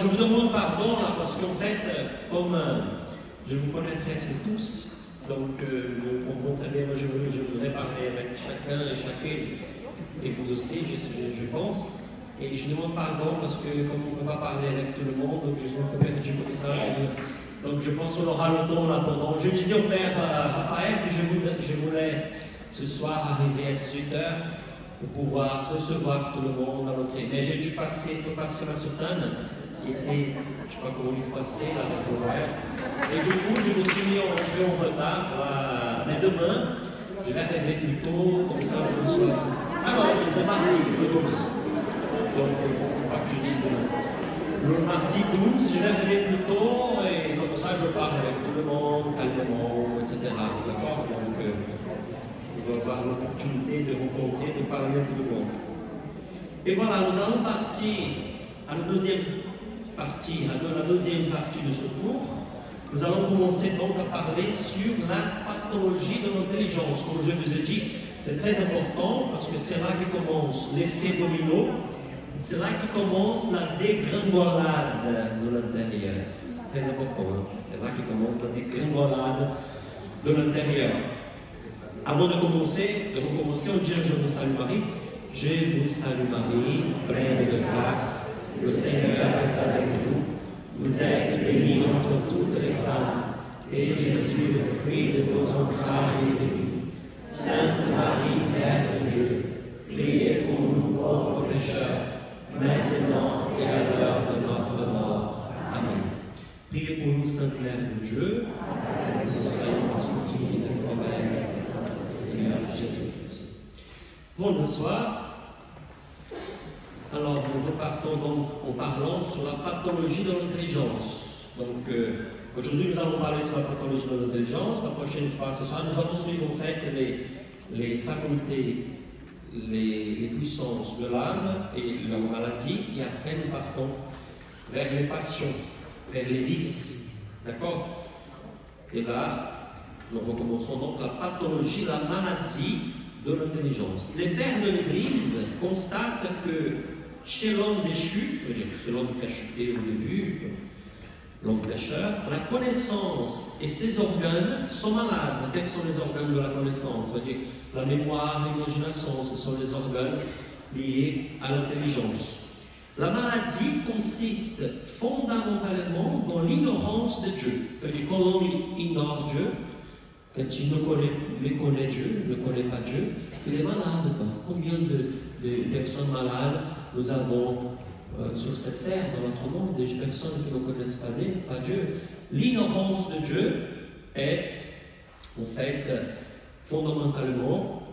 vous demande pardon là, parce qu'en fait, comme je vous connais presque tous, donc vous comprenez très bien, moi je voudrais parler avec chacun et chacune, et vous aussi, je pense. Et je demande pardon parce que comme on ne peut pas parler avec tout le monde, donc je suis un peu perdu comme ça. Donc je pense qu'on aura le temps là pendant. Je disais au père Raphaël que je voulais ce soir arriver à 18h pour pouvoir recevoir tout le monde à l'entrée. Mais j'ai dû passer la soutane qui était, je ne sais pas comment il faut passer là avec l'horaire. Et du coup, je me suis mis un peu en retard. Mais demain, je vais arriver plus tôt, comme ça je reçois. Alors, le mardi 12. Donc, il ne faut pas que je dise demain. Le mardi 12, je vais arriver plus tôt et comme ça je parle avec tout le monde, calmement, etc. D'accord? Donc, on va avoir l'opportunité de rencontrer, de parler à tout le monde. Et voilà, nous allons partir à la deuxième partie de ce cours. Nous allons commencer donc à parler sur la pathologie de l'intelligence. Comme je vous ai dit, c'est très important parce que c'est là que commencent les phénoménaux. C'est là que commence la dégringolade de l'intérieur. Très important, hein? C'est là que commence la dégringolade de l'intérieur. Avant de recommencer, on dit je vous salue Marie. Je vous salue Marie, pleine de grâce, le Seigneur est avec vous. Vous êtes bénie entre toutes les femmes, et Jésus, le fruit de vos entrailles, est béni. Sainte Marie, Mère de Dieu, priez pour nous pauvres pécheurs, maintenant et à l'heure de notre mort. Amen. Priez pour nous, Sainte Mère de Dieu, nous soyons fortifiés de promesses, Seigneur Jésus-Christ. Bon, bonsoir. Alors, nous repartons donc en parlant sur la pathologie de l'intelligence. Donc, aujourd'hui, nous allons parler sur la pathologie de l'intelligence. La prochaine fois, ce soir, nous allons suivre en fait les facultés, les puissances de l'âme et leurs maladies, et après nous partons vers les passions, vers les vices. D'accord? Et là, nous recommençons donc la pathologie, la maladie de l'intelligence. Les pères de l'Église constatent que chez l'homme déchu, c'est l'homme qui a chuté au début, l'homme pécheur, la connaissance et ses organes sont malades. Quels sont les organes de la connaissance? C'est-à-dire la mémoire, l'imagination, ce sont les organes liés à l'intelligence. La maladie consiste fondamentalement dans l'ignorance de Dieu. C'est-à-dire quand l'homme ignore Dieu, quand il méconnaît Dieu, ne connaît pas Dieu, il est malade. Combien de personnes malades nous avons sur cette terre, dans notre monde, des personnes qui ne connaissent pas Dieu? L'ignorance de Dieu est, en fait, fondamentalement,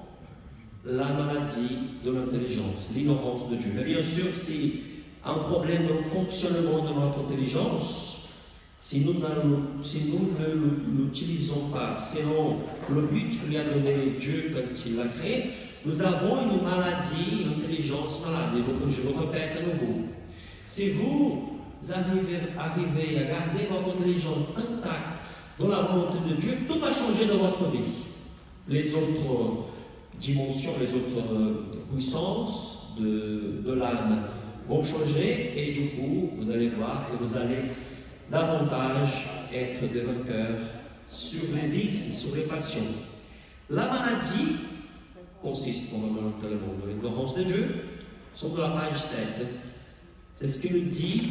la maladie de l'intelligence, l'ignorance de Dieu. Mais bien sûr, si un problème de fonctionnement de notre intelligence, si nous ne l'utilisons pas selon le but que lui a donné Dieu quand il l'a créé, nous avons une maladie, une intelligence malade. Et donc, je le répète à nouveau. Si vous arrivez à garder votre intelligence intacte dans la volonté de Dieu, tout va changer dans votre vie. Les autres dimensions, les autres puissances de l'âme vont changer et du coup, vous allez voir que vous allez davantage être des vainqueurs sur les vices, sur les passions. La maladie consiste fondamentalement dans l'ignorance de Dieu. Sont de la page 7. C'est ce qu'il nous dit.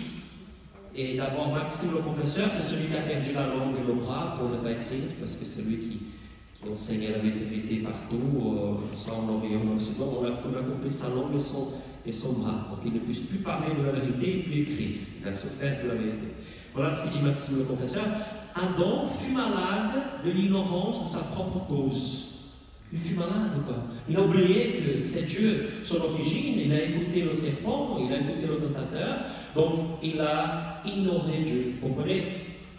Et d'abord, Maxime le confesseur, c'est celui qui a perdu la langue et le bras pour ne pas écrire, parce que c'est lui qui enseignait la vérité partout, soit en Orient ou en Occident. On a coupé sa langue et son bras, pour qu'il ne puisse plus parler de la vérité et plus écrire. Il a souffert de la vérité. Voilà ce que dit Maxime le confesseur. Adam fut malade de l'ignorance de sa propre cause. Il fut malade, quoi. Il a oublié que c'est Dieu, son origine. Il a écouté le serpent, il a écouté le tentateur. Donc, il a ignoré Dieu. Vous comprenez?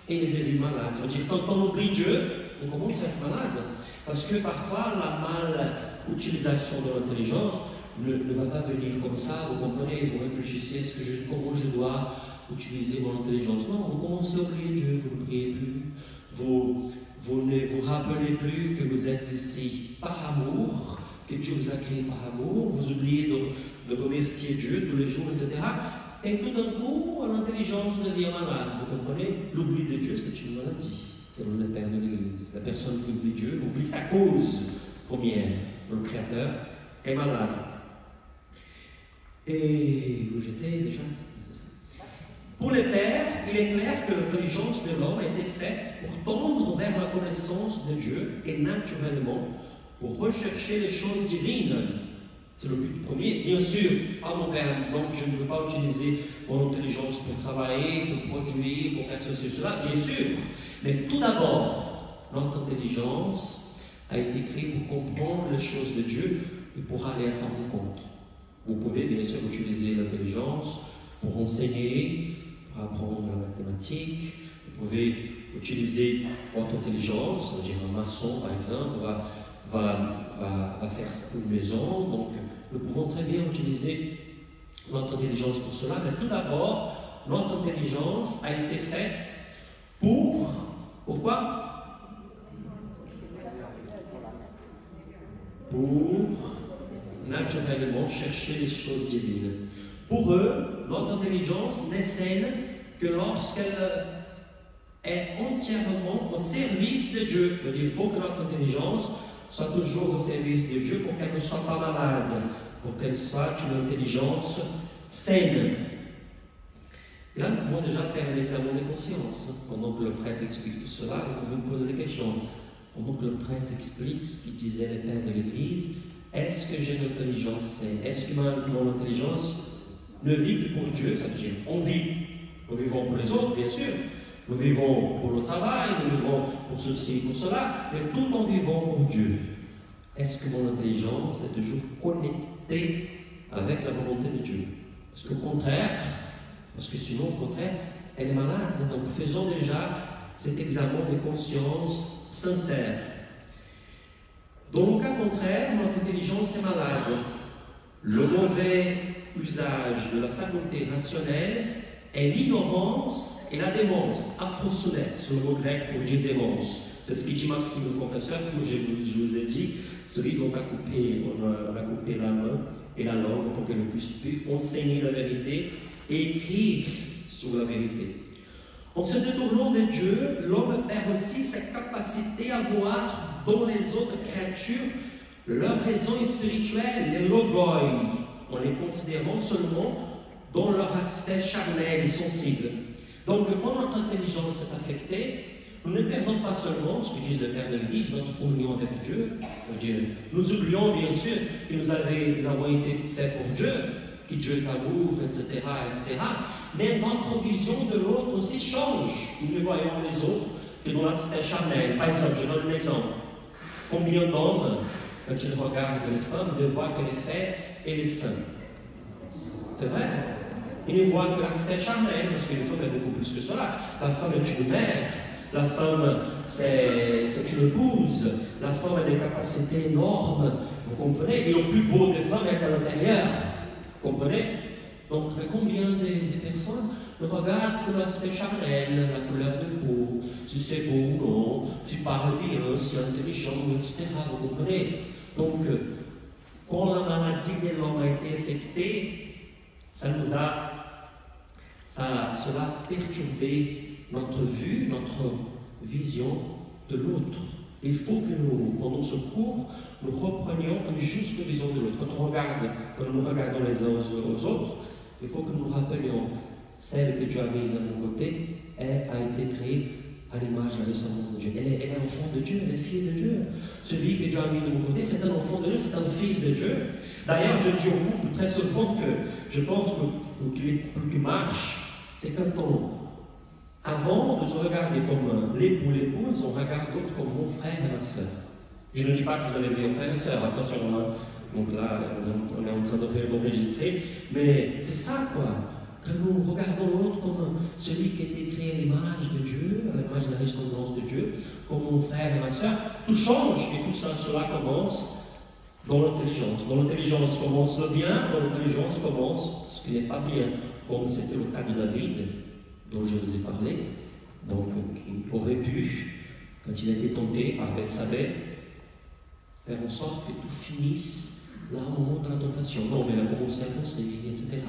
Et il est devenu malade. C'est-à-dire, quand on oublie Dieu, on commence à être malade. Parce que parfois, la mal-utilisation de l'intelligence ne va pas venir comme ça. Vous comprenez? Vous réfléchissez, comment je dois utiliser mon intelligence? Non, vous commencez à oublier Dieu, vous ne priez plus. Vous ne vous rappelez plus que vous êtes ici par amour, que Dieu vous a créé par amour, vous oubliez de remercier Dieu tous les jours, etc. et tout d'un coup, l'intelligence devient malade. Vous comprenez? L'oubli de Dieu, c'est une maladie, selon le Père de l'Église. La personne qui oublie Dieu, oublie sa cause première, le Créateur, est malade. Et où j'étais déjà? Pour les pères, il est clair que l'intelligence de l'homme a été faite pour tendre vers la connaissance de Dieu et naturellement pour rechercher les choses divines. C'est le but premier. Bien sûr, mon père, donc je ne veux pas utiliser mon intelligence pour travailler, pour produire, pour faire ceci, cela, bien sûr. Mais tout d'abord, notre intelligence a été créée pour comprendre les choses de Dieu et pour aller à sa rencontre. Vous pouvez bien sûr utiliser l'intelligence pour enseigner, pour apprendre la mathématique. Vous pouvez utiliser votre intelligence, c'est-à-dire un maçon par exemple, va faire une maison, donc nous pouvons très bien utiliser notre intelligence pour cela, mais tout d'abord, notre intelligence a été faite pourquoi? Pour naturellement chercher les choses divines. Pour eux, notre intelligence n'est saine que lorsqu'elle est entièrement au service de Dieu. C'est-à-dire qu'il faut que notre intelligence soit toujours au service de Dieu pour qu'elle ne soit pas malade, pour qu'elle soit une intelligence saine. Et là, nous pouvons déjà faire un examen de conscience. Pendant que le prêtre explique tout cela, vous pouvez vous poser des questions. Pendant que le prêtre explique ce qu'il disait les pères de l'Église, est-ce que j'ai une intelligence saine? Est-ce que mon intelligence ne vit que pour Dieu? Ça veut dire, on vit. Nous vivons pour les autres, bien sûr. Nous vivons pour le travail, nous vivons pour ceci, pour cela, mais tout en vivant pour Dieu. Est-ce que mon intelligence est toujours connectée avec la volonté de Dieu? Parce qu'au contraire, parce que sinon, au contraire, elle est malade. Donc faisons déjà cet examen de conscience sincère. Dans le cas contraire, notre intelligence est malade. Le mauvais usage de la faculté rationnelle est l'ignorance et la démence, aphrosonet, c'est le mot grec pour dire démence. C'est ce qu'il dit Maxime le confesseur, comme je vous ai dit, celui dont on a coupé la main et la langue pour qu'elle ne puisse plus enseigner la vérité et écrire sur la vérité. En se détournant de Dieu, l'homme perd aussi sa capacité à voir dans les autres créatures leur raison spirituelle, les logoi, en les considérant seulement dans leur aspect charnel et sensible. Donc, quand notre intelligence est affectée, nous ne perdons pas seulement, ce que disent les pères de l'Église, notre communion avec Dieu. Nous oublions bien sûr que nous avons été faits pour Dieu, que Dieu est amour, etc., etc. Mais notre vision de l'autre aussi change. Nous ne voyons les autres que dans l'aspect charnel. Par exemple, je donne un exemple. Combien d'hommes, quand ils regardent les femmes, ne voient que les fesses et les seins? C'est vrai? Ils ne voient que l'aspect charnel, parce qu'une femme est beaucoup plus que cela. La femme est une mère, la femme c'est une épouse, la femme a des capacités énormes, vous comprenez? Et le plus beau des femmes est à l'intérieur, vous comprenez? Donc, combien de personnes ne regardent que l'aspect charnel, la couleur de peau, si c'est beau ou non, si parle bien, si intelligent, etc. Vous comprenez? Donc, quand la maladie de l'homme a été affectée, cela a perturbé notre vue, notre vision de l'autre. Il faut que nous, pendant ce cours, nous reprenions une juste vision de l'autre. Quand nous regardons les uns aux autres, il faut que nous nous rappelions celle que Dieu a mise à mon côté, elle a été créée à l'image et à la ressemblance de Dieu. Elle est enfant de Dieu, elle est fille de Dieu. Celui que Dieu a mis de mon côté, c'est un enfant de Dieu, c'est un fils de Dieu. D'ailleurs, je dis au couple très souvent que je pense que l'époux qui marche, c'est quand avant de se regarder comme l'époux, l'épouse, on regarde l'autre comme mon frère et ma soeur. Je ne dis pas que vous avez vu un frère et soeur, attention, donc là, on est en train d'enregistrer, mais c'est ça quoi. Que nous regardons l'autre comme celui qui a été créé à l'image de Dieu, à l'image de la ressemblance de Dieu, comme mon frère et ma soeur, tout change et tout ça, cela commence dans l'intelligence. Dans l'intelligence commence le bien, dans l'intelligence commence ce qui n'est pas bien, comme c'était le cas de David, dont je vous ai parlé, donc qui aurait pu, quand il a été tenté par Bethsabée, faire en sorte que tout finisse là au moment de la tentation. Non, mais il a commencé à penser, etc.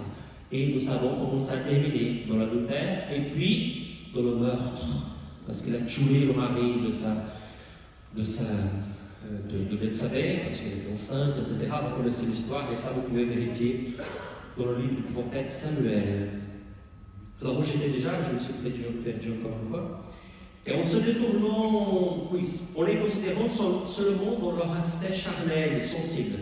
Et nous savons comment ça a terminé, dans l'adultère et puis dans le meurtre, parce qu'il a tué le mari de Bethsabée, parce qu'elle était enceinte, etc. Vous connaissez l'histoire, et ça vous pouvez vérifier dans le livre du prophète Samuel. Alors moi j'étais déjà, je me suis perdu encore une fois. Et en se détournant, oui, en les considérant seulement dans leur aspect charnel et sensible.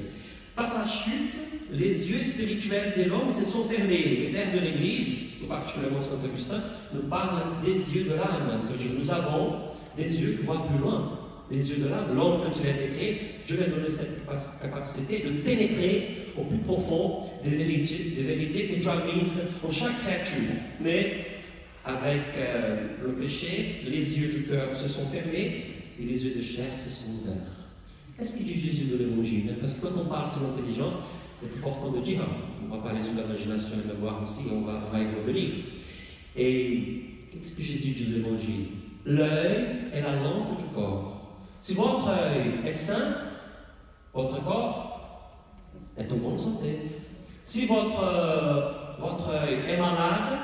Par la chute, les yeux spirituels de l'homme se sont fermés. Les pères de l'Église, tout particulièrement Saint Augustin, nous parlent des yeux de l'âme. C'est-à-dire nous avons des yeux qui voient plus loin. Les yeux de l'âme, l'homme, quand il a été créé, Dieu lui a donné cette capacité de pénétrer au plus profond des vérités que Dieu a mises en chaque créature. Mais avec le péché, les yeux du cœur se sont fermés et les yeux de chair se sont ouverts. Qu'est-ce qu'il dit Jésus de l'Évangile? Parce que quand on parle sur l'intelligence, c'est important de dire, on va parler sur l'imagination et la mémoire aussi, on va y revenir. Et qu'est-ce que Jésus dit de l'Évangile? L'œil est la lampe du corps. Si votre œil est sain, votre corps est en bonne santé. Si votre œil est malade,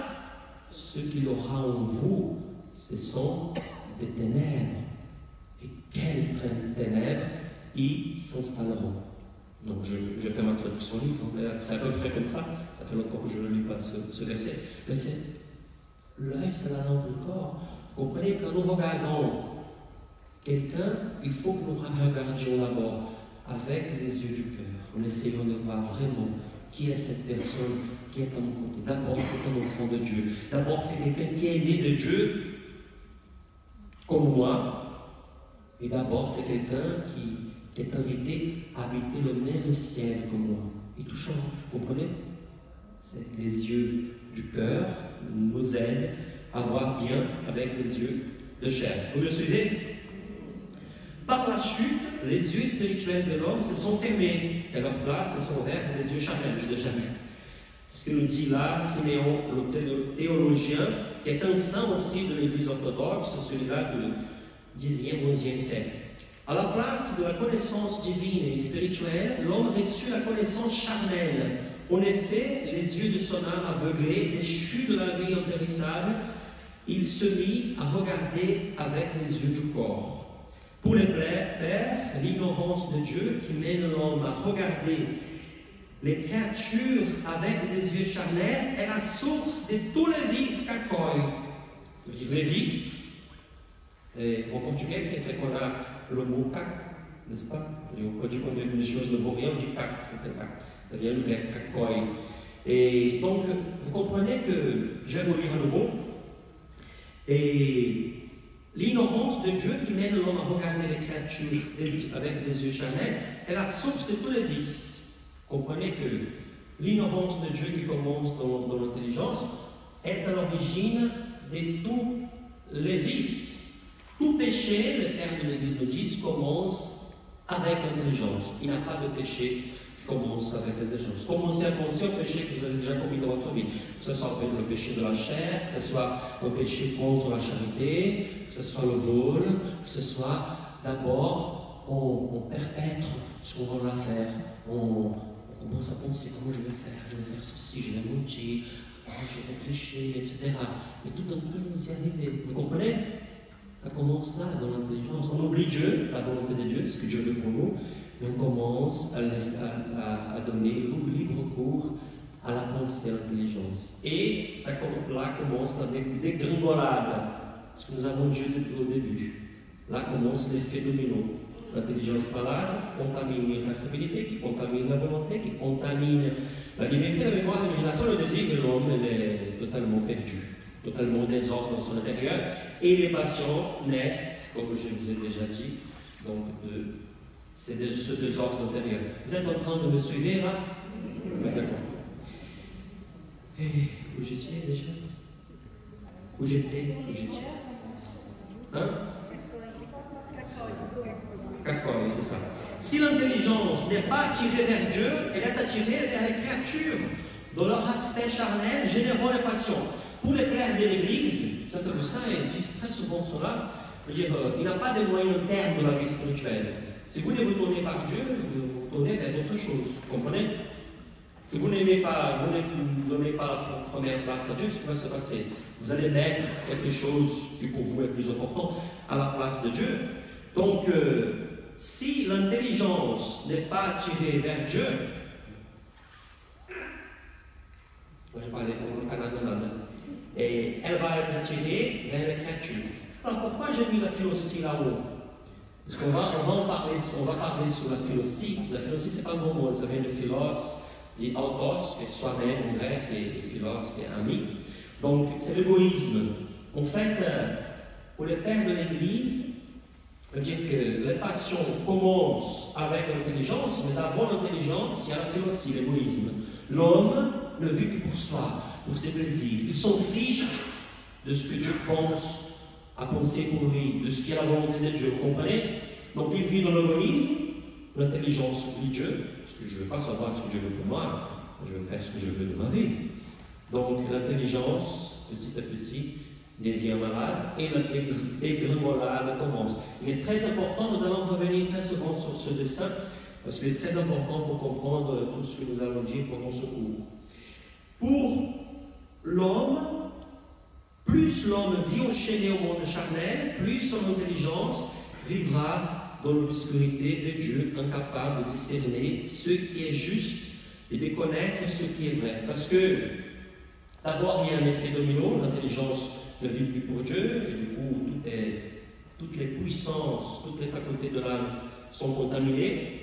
ce qu'il aura en vous, ce sont des ténèbres. Et quelles ténèbres y s'installeront. Donc je fais ma traduction libre, c'est à peu près comme ça. Ça fait longtemps que je ne lis pas ce verset. Mais l'œil, c'est la lampe du corps. Vous comprenez, quand nous regardons quelqu'un, il faut que nous regardions d'abord avec les yeux du cœur, en essayant de voir vraiment qui est cette personne qui est à mon côté. D'abord, c'est un enfant de Dieu. D'abord, c'est quelqu'un qui est né de Dieu, comme moi. Et d'abord, c'est quelqu'un qui est invité à habiter le même ciel que moi. Et tout change, vous comprenez? C'est les yeux du cœur nous aident à voir bien avec les yeux de chair. Vous me suivez? Par la chute, les yeux spirituels de l'homme se sont fermés et leur place se sont ouverts pour les yeux charnels, je l'ai jamais. C'est ce que nous dit là Siméon, le théologien, qui est un saint aussi de l'Église orthodoxe, celui-là du 10e, 11e siècle. À la place de la connaissance divine et spirituelle, l'homme reçut la connaissance charnelle. En effet, les yeux de son âme aveuglée, déchus de la vie impérissable, il se mit à regarder avec les yeux du corps. Pour les pères, l'ignorance de Dieu qui mène l'homme à regarder les créatures avec des yeux charnels est la source de tous les vices qu'accueille. Les vices, et en portugais, c'est qu'on a le mot cac, n'est-ce pas? Et on dit qu'on fait une chose ne vaut rien, on dit cac, c'est cac. Ça vient du grec, accueille. Et donc, vous comprenez que je vais vous lire à nouveau. Et l'ignorance de Dieu qui mène l'homme à regarder les créatures avec des yeux charnels est la source de tous les vices. Comprenez que l'ignorance de Dieu qui commence dans l'intelligence est à l'origine de tous les vices. Tout péché, les pères de l'Église nous disent, commence avec l'intelligence. Il n'y a pas de péché qui commence avec l'intelligence. Commencez à penser au péché que vous avez déjà commis dans votre vie. Que ce soit le péché de la chair, que ce soit le péché contre la charité, que ce soit le vol, que ce soit d'abord on perpètre ce qu'on va faire. On commence à penser comment je vais faire ceci, je vais mentir, je vais pécher, etc. Mais tout d'un coup, vous y arrivez. Vous comprenez? Ça commence là, dans l'intelligence. On oublie Dieu, la volonté de Dieu, ce que Dieu veut pour nous, et on commence à donner libre cours à la pensée, à l'intelligence. Et ça, là commence la dégringolade, ce que nous avons Dieu au début. Là commence l'effet domino. L'intelligence malade contamine l'irascibilité, qui contamine la volonté, qui contamine la liberté, la mémoire, l'imagination, le désir de l'homme, elle est totalement perdue, totalement désordre dans son intérieur. Et les passions naissent, comme je vous ai déjà dit, donc c'est de ce désordre intérieur. Vous êtes en train de me suivre là? Oui, d'accord. Et où j'étais déjà? Où j'étais? Hein? C'est ça. Si l'intelligence n'est pas attirée vers Dieu, elle est attirée vers les créatures, dans leur aspect charnel, générant les passions. Pour les pères de l'Église, Saint Augustin dit très souvent cela, il n'y a pas de moyen terme de la vie spirituelle. Si vous voulez vous tourner par Dieu, vous vous tournez vers d'autres choses. Vous comprenez? Si vous n'aimez pas, vous ne donnez pas la première place à Dieu, ce qui va se passer? Vous allez mettre quelque chose qui pour vous est plus important à la place de Dieu. Donc, si l'intelligence n'est pas attirée vers Dieu, moi je parlais pour le Canada, et elle va être attirée vers les créatures. Alors pourquoi j'ai mis la philosophie là-haut? Parce qu'on va parler sur la philosophie. La philosophie, c'est pas un bon mot, ça vient de philos, dit autos, qui est soi-même en grec, et philos, qui est ami. Donc, c'est l'égoïsme. En fait, pour les pères de l'Église, on veut dire que les passions commencent avec l'intelligence, mais avant l'intelligence, il y a la philosophie, l'égoïsme. L'homme ne vit que pour soi, pour ses plaisirs. Il s'en fiche de ce que Dieu pense à penser pour lui, de ce qui est la volonté de Dieu. Vous comprenez? Donc, il vit dans l'égoïsme, l'intelligence oublie Dieu, parce que je ne veux pas savoir ce que Dieu veut pour moi, je veux faire ce que je veux de ma vie. Donc, l'intelligence, petit à petit, devient malade et la dégringolade commence. Il est très important, nous allons revenir très souvent sur ce dessin, parce qu'il est très important pour comprendre tout ce que nous allons dire pendant ce cours. Pour l'homme, plus l'homme vit enchaîné au monde charnel, plus son intelligence vivra dans l'obscurité de Dieu, incapable de discerner ce qui est juste et de connaître ce qui est vrai. Parce que, d'abord, il y a un effet domino, l'intelligence ne vit plus pour Dieu, et du coup, toutes les puissances, toutes les facultés de l'âme sont contaminées.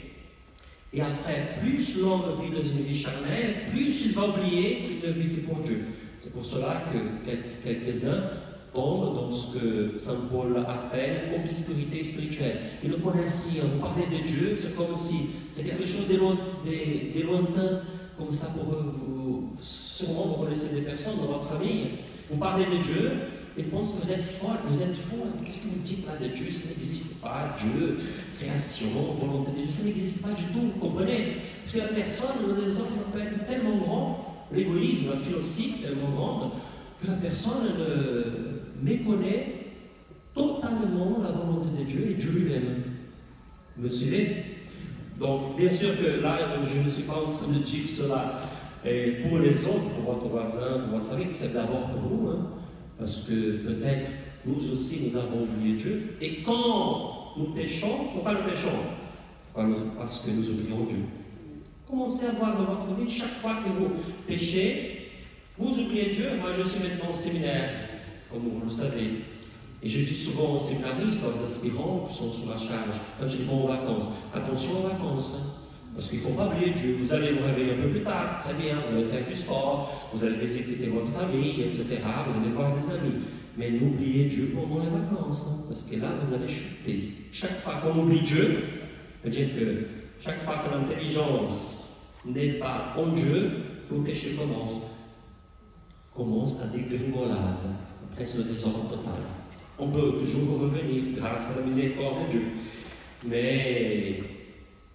Et après, plus l'homme vit dans une vie charnelle, plus il va oublier qu'il ne vit que pour Dieu. C'est pour cela que quelques-uns tombent dans ce que Saint Paul appelle obscurité spirituelle. Ils ne connaissent rien. Vous parlez de Dieu, c'est comme si c'est quelque chose de lointain, comme ça pour vous. Sûrement vous connaissez des personnes dans votre famille. Vous parlez de Dieu, ils pensent que vous êtes fort, Qu'est-ce que vous dites là de Dieu? Ça n'existe pas, Dieu, création, volonté de Dieu, ça n'existe pas du tout, vous comprenez? Parce que la personne, les hommes peuvent être tellement grands, l'égoïsme, la philosophie tellement grande, que la personne méconnaît totalement la volonté de Dieu et Dieu lui-même. Vous me suivez? Donc, bien sûr que là, je ne suis pas en train de dire cela pour les autres, pour votre voisin, pour votre famille, c'est d'abord pour vous, hein, parce que peut-être nous aussi nous avons oublié Dieu. Et quand nous péchons, pourquoi nous péchons? Parce que nous oublions Dieu. Commencez à voir dans votre vie, chaque fois que vous péchez, vous oubliez Dieu. Moi, je suis maintenant au séminaire, comme vous le savez. Et je dis souvent aux séminaristes, aux aspirants qui sont sous la charge, quand ils vont aux vacances, attention aux vacances, hein, parce qu'il ne faut pas oublier Dieu. Vous allez vous réveiller un peu plus tard, très bien, vous allez faire du sport, vous allez visiter votre famille, etc. Vous allez voir des amis. Mais n'oubliez Dieu pendant les vacances, hein, parce que là, vous allez chuter. Chaque fois qu'on oublie Dieu, c'est-à-dire que chaque fois que l'intelligence n'est pas en Dieu, le péché commence à dégringolade. Après, c'est le désordre total. On peut toujours revenir grâce à la miséricorde de Dieu. Mais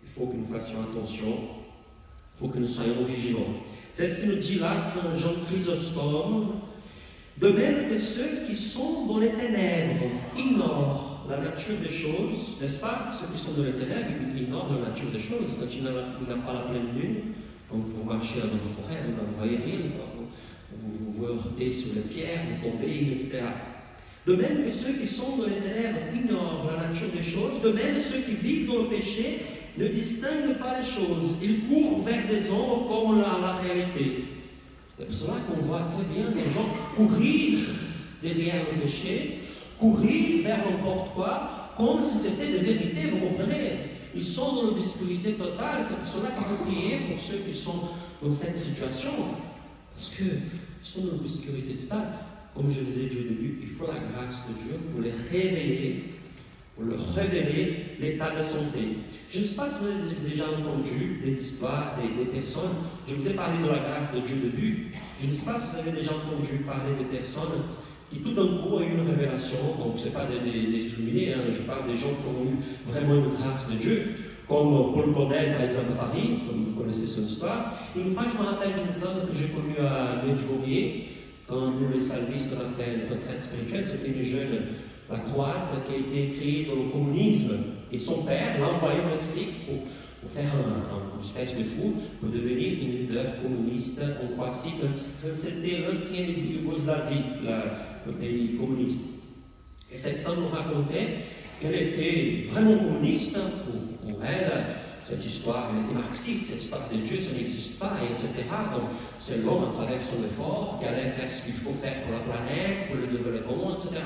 il faut que nous fassions attention, il faut que nous soyons vigilants. C'est ce que nous dit là Saint Jean Chrysostome. De même que ceux qui sont dans les ténèbres ignorent la nature des choses, n'est-ce pas? Ceux qui sont dans les ténèbres ignorent la nature des choses. Quand il n'a pas la pleine lune, donc vous marchez dans une forêt, vous ne voyez rien, vous vous heurtez sur les pierres, vous tombez, etc. De même que ceux qui sont dans les ténèbres ignorent la nature des choses, de même ceux qui vivent dans le péché ne distinguent pas les choses. Ils courent vers des ombres comme la réalité. C'est pour cela qu'on voit très bien les gens courir derrière le péché, courir vers n'importe quoi, comme si c'était des vérités, vous comprenez? Ils sont dans l'obscurité totale, c'est pour cela qu'il faut prier pour ceux qui sont dans cette situation, parce qu'ils sont dans l'obscurité totale. Comme je vous ai dit au début, il faut la grâce de Dieu pour les réveiller, pour leur révéler l'état de santé. Je ne sais pas si vous avez déjà entendu des histoires, des personnes. Je vous ai parlé de la grâce de Dieu au début. Je ne sais pas si vous avez déjà entendu parler des personnes qui tout d'un coup ont eu une révélation. Donc ce n'est pas des illuminés, hein, je parle des gens qui ont eu vraiment une grâce de Dieu. Comme Paul Claudel, par exemple, à Paris, comme vous connaissez son histoire. Une fois, je me rappelle d'une femme que j'ai connue à Medjugorje. Quand nous, les salvistes, on a fait une retraite spirituelle, c'était une jeune, la Croate, qui a été créée dans le communisme. Et son père l'a envoyé au Mexique pour faire une espèce de fou, pour devenir une leader communiste en Croatie. C'était l'ancienne Yougoslavie, le pays communiste. Et cette femme nous racontait qu'elle était vraiment communiste. Pour elle, cette histoire, elle était marxiste, cette histoire de Dieu, ça n'existe pas, etc. Donc, c'est l'homme à travers son effort qui allait faire ce qu'il faut faire pour la planète, pour le développement, etc.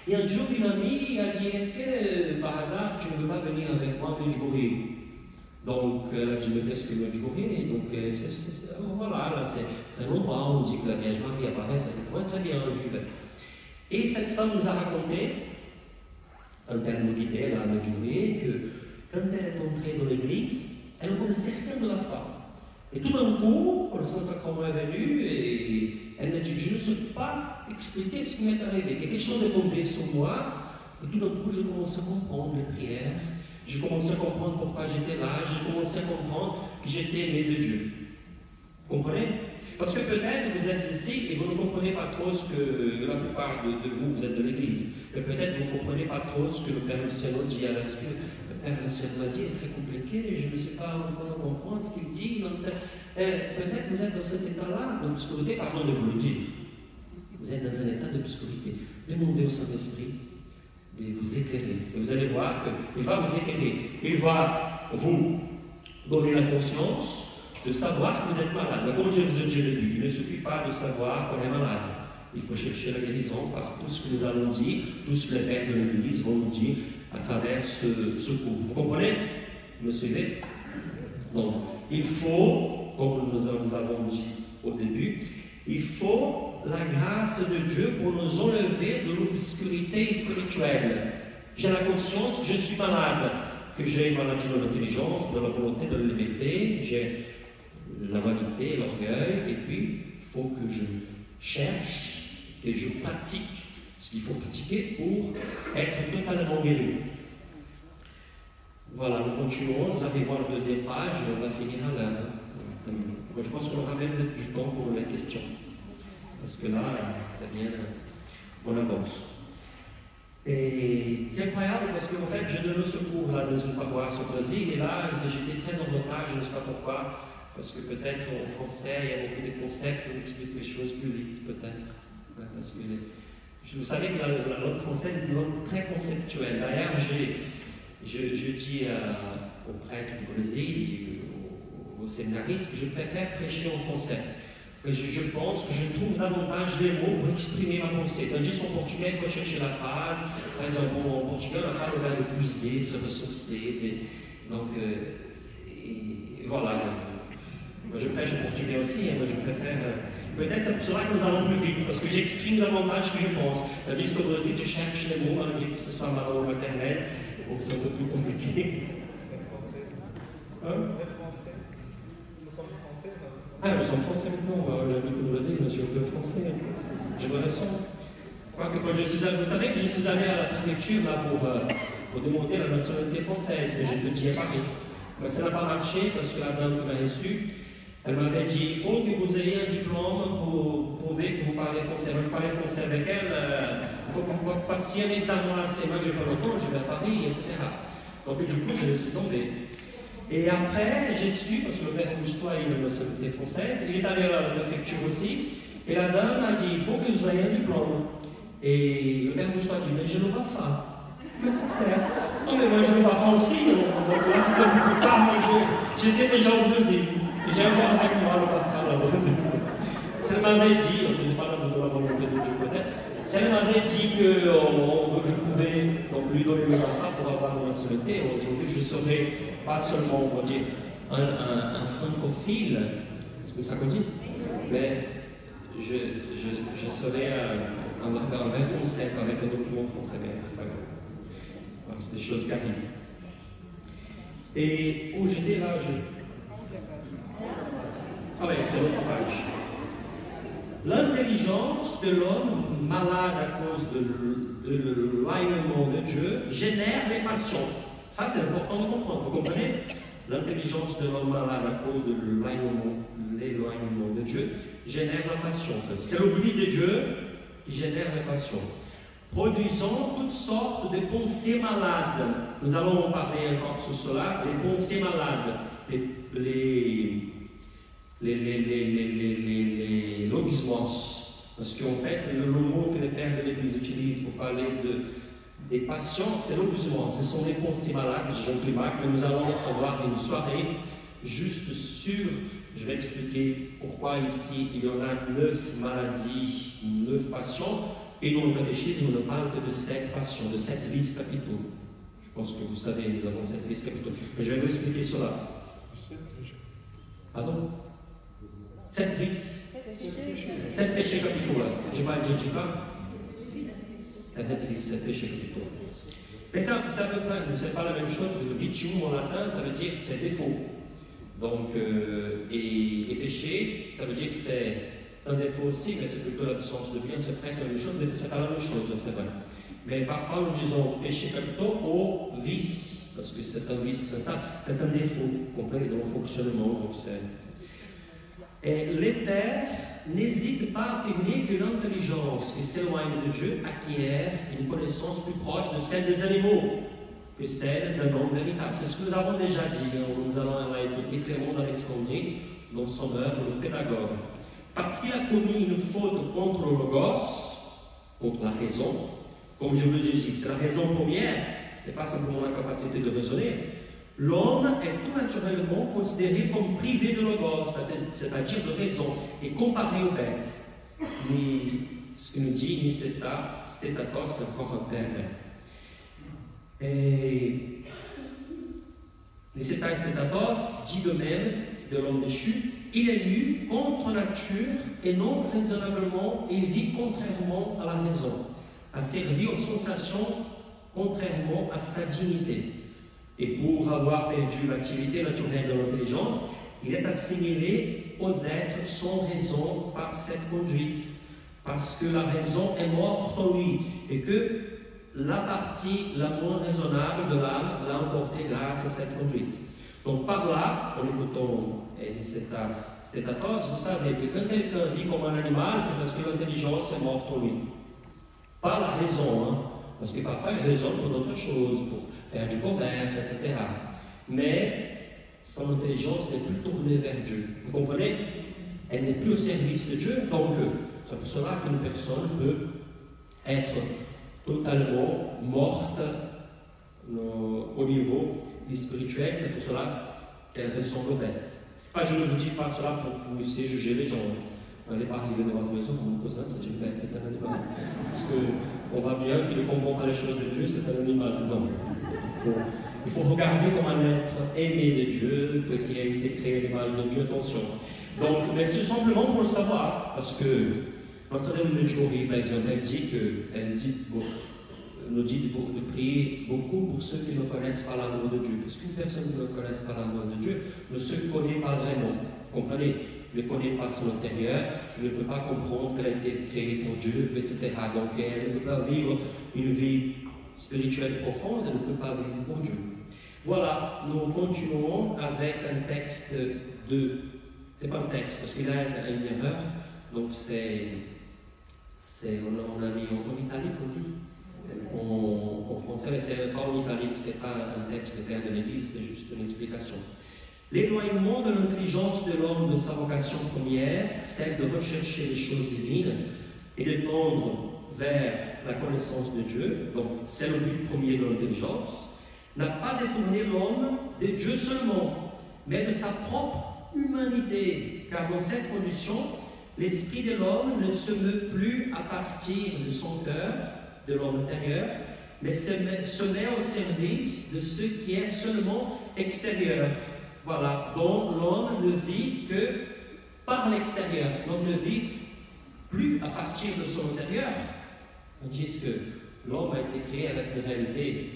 Et un jour, une amie a dit, est-ce que par hasard, tu ne veux pas venir avec moi à Medjugorje? Donc, elle a dit, mais qu'est-ce que Medjugorje? Donc, voilà, là, c'est un endroit où on dit que la Vierge Marie apparaît, très bien, j'y vais. Et cette femme nous a raconté, quand elle nous guidait là à Medjugorje, que quand elle est entrée dans l'église, elle ne connaissait rien de la femme. Et tout d'un coup, le Saint-Sacrement est venu et elle a dit, je ne sais pas expliquer ce qui m'est arrivé. Quelque chose est tombé sur moi et tout d'un coup, je commence à comprendre les prières. Je commence à comprendre pourquoi j'étais là. Je commence à comprendre que j'étais aimé de Dieu. Vous comprenez? Parce que peut-être vous êtes ici et vous ne comprenez pas trop ce que la plupart de vous êtes de l'église. Et peut-être vous ne comprenez pas trop ce que le Père Luciano dit. Alors, ce que le Père Luciano a dit est très compliqué, je ne sais pas encore comprendre ce qu'il dit. Peut-être vous êtes dans cet état-là d'obscurité, pardon de vous le dire. Vous êtes dans un état d'obscurité. Demandez au Saint-Esprit de vous éclairer. Et vous allez voir qu'il va vous éclairer. Il va vous donner la conscience de savoir que vous êtes malade. Mais comme je vous ai déjà dit, il ne suffit pas de savoir qu'on est malade. Il faut chercher la guérison par tout ce que nous allons dire, tout ce que les pères de l'Église vont nous dire à travers ce cours. Vous comprenez? Vous me suivez? Donc, il faut, comme nous avons dit au début, il faut la grâce de Dieu pour nous enlever de l'obscurité spirituelle. J'ai la conscience que je suis malade, que j'ai une maladie de l'intelligence, de la volonté, de la liberté, j'ai la vanité, l'orgueil, et puis il faut que je cherche, que je pratique ce qu'il faut pratiquer pour être totalement guéri. Voilà, nous continuons, nous arrivons à la deuxième page, on va finir à l'heure. Moi, je pense qu'on aura même du temps pour les questions. Parce que là, ça vient, on avance. Et c'est incroyable parce qu'en fait, je donne le secours là dans une paroisse au Brésil, et là, j'étais très en retard, je ne sais pas pourquoi. Parce que peut-être en français, il y a beaucoup de concepts, on explique les choses plus vite, peut-être. Parce que vous savez que la langue française est une langue très conceptuelle. D'ailleurs, je dis aux prêtres du Brésil, aux séminaristes, que je préfère prêcher en français. Que je pense que je trouve davantage les mots pour exprimer ma pensée. Tandis qu'en portugais, il faut chercher la phrase. Par exemple, en portugais, on n'a pas le verbe de puiser, se ressourcer. Donc, voilà. Moi, je prêche au portugais aussi, moi je préfère. Peut-être c'est pour cela que nous allons plus vite, parce que j'exprime davantage ce que je pense. Tandis qu'au Brésil, tu cherches les mots, malgré que ce soit ma langue maternelle, donc c'est un peu plus compliqué. Hein? Nous sommes français. Ah, nous sommes français maintenant. J'habite au Brésil, je suis un peu français. Je me ressens. Quoique quand je suis allé, vous savez que je suis allé à la préfecture là, pour demander la nationalité française, mais je te dis à Paris. Mais ça n'a pas marché parce que la dame qui m'a reçu, elle m'avait dit, il faut que vous ayez un diplôme pour prouver que vous parlez français. Moi, je parlais français avec elle, il faut que vous passiez un examen assez. Moi, je n'ai pas le temps, je vais à Paris, etc. Donc, du coup, je laissé tomber. Et après, j'ai su, parce que le père Augustois, il a une nationalité française, il est allé à la préfecture aussi, et la dame a dit, il faut que vous ayez un diplôme. Et le père Augustois a dit, mais je ne vois pas. Mais ça sert. Non, mais moi, je ne vois pas aussi. Donc là, c'était un peu plus tard, j'étais déjà au Brésil. J'ai encore avec moi le patron là au Brésil. Ça m'avait dit, ce n'est pas la volonté de Dieu peut-être, ça m'avait dit que je pouvais donc lui donner le contrat pour avoir la nationalité. Aujourd'hui, je serai pas seulement, on va dire, un francophile, c'est comme ça qu'on dit, mais je serai un vrai français avec un document français, mais c'est pas grave. Voilà, c'est des choses qui arrivent. Et où j'étais là, ah oui, c'est l'autre page. L'intelligence de l'homme malade à cause de l'éloignement de Dieu génère les passions. Ça, c'est important de comprendre. Vous comprenez? L'intelligence de l'homme malade à cause de l'éloignement de Dieu génère la passion. C'est l'oubli de Dieu qui génère les passions. produisant toutes sortes de pensées malades. Nous allons en parler encore sur cela, les pensées malades, les logos. Parce qu'en fait, le mot que les pères de l'Église utilisent pour parler des passions, c'est logos. Ce sont les pensées malades, Jean Climac, mais nous allons avoir une soirée juste sur, je vais expliquer pourquoi ici il y en a 9 maladies, 9 passions, et dans le catéchisme on ne parle que de 7 passions, de 7 vices capitaux. Je pense que vous savez, nous avons 7 vices capitaux. Mais je vais vous expliquer cela. Pardon? 7 vices. 7 péchés capitaux. Je ne dis pas. 7 vices, 7 péchés capitaux. Mais ça c'est pas la même chose. Le vitium en latin, ça veut dire que c'est défaut. Donc, et péché, ça veut dire que c'est un défaut aussi, mais c'est plutôt l'absence de bien, c'est presque la même chose, mais c'est pas la même chose, c'est vrai. Mais parfois nous disons péché capitaux au vice, parce que c'est un vice qui s'installe, c'est un défaut complet dans le fonctionnement. Donc et les pères n'hésitent pas à affirmer que l'intelligence qui s'éloigne de Dieu acquiert une connaissance plus proche de celle des animaux que celle d'un homme véritable. C'est ce que nous avons déjà dit. Nous allons écouter Clément d'Alexandrie dans son œuvre Le Pédagogue. Parce qu'il a commis une faute contre le logos, contre la raison, comme je vous l'ai dit, c'est la raison première, ce n'est pas simplement la capacité de raisonner. L'homme est tout naturellement considéré comme privé de logos, c'est-à-dire de raison, et comparé aux bêtes. Ni ce que nous dit Nicétas, stétatos, encore un père. Et Nicétas stétatos dit de même de l'homme déchu, il est nu contre nature et non raisonnablement et vit contrairement à la raison, a servi aux sensations contrairement à sa dignité. Et pour avoir perdu l'activité naturelle de l'intelligence, il est assimilé aux êtres sans raison par cette conduite, parce que la raison est morte en lui et que la partie la moins raisonnable de l'âme l'a emporté grâce à cette conduite. Donc par là, en écoutant Nicétas stétatos, vous savez que quand quelqu'un vit comme un animal, c'est parce que l'intelligence est morte en lui. Pas la raison, hein, parce que parfois il raisonne pour d'autres choses, pour faire du commerce, etc. Mais son intelligence n'est plus tournée vers Dieu. Vous comprenez? Elle n'est plus au service de Dieu, donc c'est pour cela qu'une personne peut être totalement morte au niveau spirituel, c'est pour cela qu'elle ressemble aux bêtes. Enfin, je ne vous dis pas cela pour que vous puissiez juger les gens. N'allez pas arriver dans votre maison comme mon cousin, c'est une bête, c'est un animal. Parce qu'on voit bien qu'il ne comprend pas les choses de Dieu, c'est un animal, c'est non. Il faut regarder comme un être aimé de Dieu, qui a été créé à l'image de Dieu, attention. Donc, mais c'est simplement pour le savoir, parce que Notre-Dame de Jory, par exemple, elle nous dit de prier beaucoup pour ceux qui ne connaissent pas l'amour de Dieu. Parce qu'une personne qui ne connaisse pas l'amour de Dieu ne se connaît pas vraiment. Vous comprenez? Ne connaît pas son intérieur, ne peut pas comprendre qu'elle a été créée pour Dieu, etc. Donc elle ne peut pas vivre une vie spirituelle profonde, elle ne peut pas vivre pour Dieu. Voilà, nous continuons avec un texte de... C'est pas un texte, parce qu'il y a une erreur, donc on a mis en italique, on dit. En français, mais c'est pas en italique, c'est pas un texte de Père de l'Église, c'est juste une explication. L'éloignement de l'intelligence de l'homme de sa vocation première, celle de rechercher les choses divines et de tendre vers la connaissance de Dieu, donc c'est le but premier de l'intelligence, n'a pas détourné l'homme de Dieu seulement, mais de sa propre humanité, car dans cette condition, l'esprit de l'homme ne se meut plus à partir de son cœur, de l'homme intérieur, mais se met au service de ce qui est seulement extérieur. Voilà, donc l'homme ne vit que par l'extérieur. L'homme ne vit plus à partir de son intérieur. On dit que l'homme a été créé avec une réalité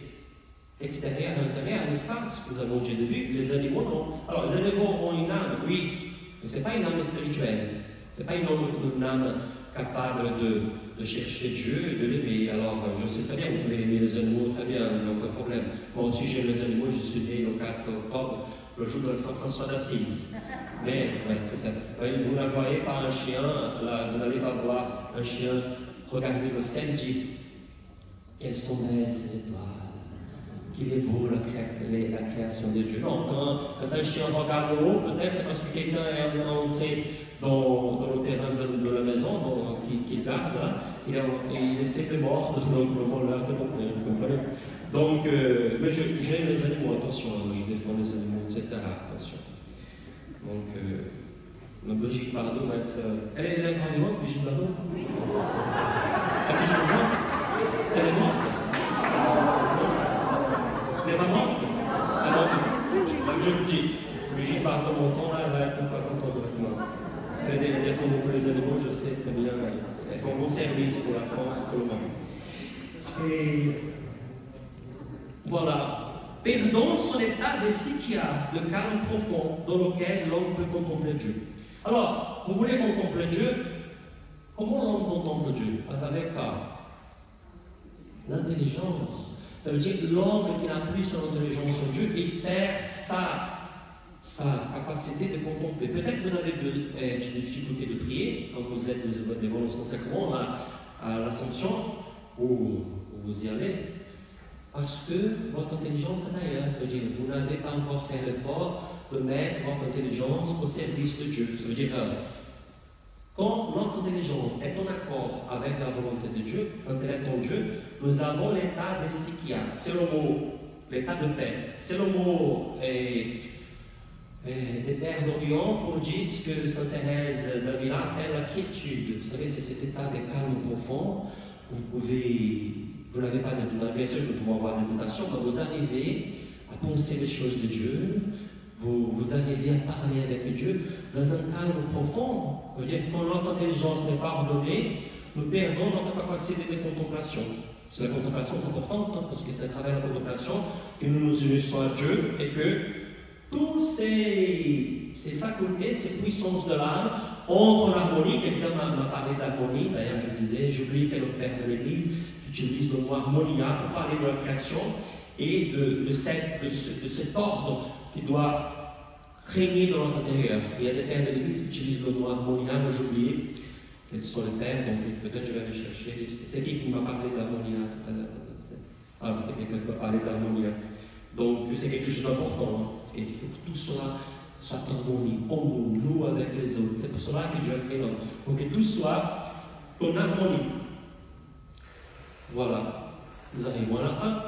extérieure et intérieure, n'est-ce pas? Ce que nous avons déjà vu, les animaux non. Alors les animaux ont une âme, oui, mais ce n'est pas une âme spirituelle. Ce n'est pas une âme capable de chercher Dieu et de l'aimer. Alors, je sais très bien, vous pouvez aimer les animaux, très bien, il n'y a aucun problème. Moi aussi, j'aime les animaux, je suis né le 4 octobre, le jour de Saint-François d'Assise. Mais, c'est fait. Vous ne voyez pas un chien, là, vous n'allez pas voir un chien regarder le samedi. Quelles sont belles ces étoiles, qu'il est beau la création de Dieu. Non, quand un chien regarde le haut, peut-être c'est parce que quelqu'un est entré dans le terrain de la maison, qui garde, hein, il essaie de mordre le voleur de ton père, vous comprenez? Donc, mais j'aime les animaux, attention, je défends les animaux, etc. Attention. Donc, Brigitte Bardot va être. Elle est là, Brigitte Bardot? Oui. Elle est morte? Elle est pas morte? Alors, je vous dis, Brigitte Bardot, mon temps, là, elle va être pas contente avec moi. Parce qu'elles font beaucoup les animaux, je sais très bien. Elles font un bon service pour la France et pour le monde. Et voilà. Perdons son état de psychiatre, de calme profond, dans lequel l'homme peut contempler Dieu. Alors, vous voulez contempler Dieu? Comment l'homme contemple Dieu? Avec l'intelligence. Ça veut dire que l'homme qui n'a plus son intelligence en Dieu, il perd sa capacité de contempler. Peut-être que vous avez des difficultés de prier quand vous êtes devant le Saint-Sacrement à l'Assomption, où vous y allez, parce que votre intelligence est ailleurs. Ça veut dire que vous n'avez pas encore fait l'effort de mettre votre intelligence au service de Dieu. Ça veut dire quand notre intelligence est en accord avec la volonté de Dieu, quand elle est en Dieu, nous avons l'état de psychiatre. C'est le mot, l'état de paix. C'est le mot des pères d'Orient pour dire ce que Sainte Thérèse d'Avila appelle la quiétude. Vous savez, c'est cet état de calme profond. Vous n'avez pas de doute. Bien sûr, nous pouvons avoir des doutations, mais vous arrivez à penser les choses de Dieu. Vous arrivez à parler avec Dieu dans un calme profond. C'est-à-dire que quand notre intelligence n'est pas ordonnée, nous perdons notre capacité de contemplation. C'est la contemplation importante, hein, parce que c'est à travers la contemplation que nous nous unissons à Dieu et que toutes ces facultés, ces puissances de l'âme entrent en harmonie. Quelqu'un m'a parlé d'harmonie, d'ailleurs je disais, j'oublie que le père de l'Église qui utilise le mot harmonia pour parler de la création et de cet ordre qui doit régner dans notre intérieur. Il y a des pères de l'Église qui utilisent le mot harmonia, moi j'ai oublié quels sont les pères, donc peut-être je vais aller chercher. C'est qui m'a parlé d'harmonia tout à l'heure? Ah, c'est quelqu'un qui m'a parlé d'harmonia. Donc c'est quelque chose d'important, hein, parce qu'il faut que tout soit en harmonie, en nous avec les autres. C'est pour cela que Dieu a créé l'homme, pour que tout soit en harmonie. Voilà, nous arrivons à la fin.